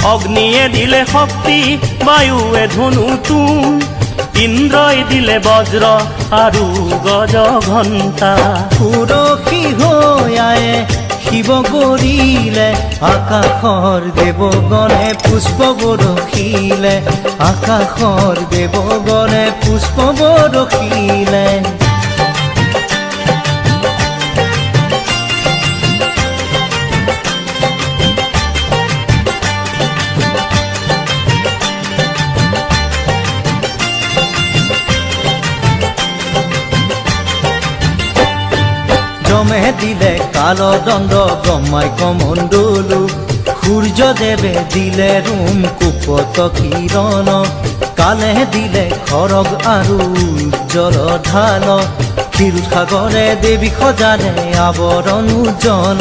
অগ্নিয়ে দিলে শক্তি, বায়ুৱে ধনু তুন, ইন্দ্ৰই দিলে বজ্ৰ আৰু গজ ঘণ্টা। সুৰক্ষী হৈ আয়ে শিৱ কৰিলে, আকাশৰ দেৱগণে পুষ্প বৰষিলে, আকাশৰ দেৱগণে পুষ্প বৰষিলে। যমে দিলে কালদণ্ড, ব্ৰহ্মাই কমণ্ডলু, সূৰ্যদেৱে দিলে ৰোম কুপত কিৰণ, কালে দিলে খৰগ আৰু উজ্জ্বল ঢাল, ক্ষীৰসাগৰে দেৱী সজালে আৱৰণ উজ্জ্বল।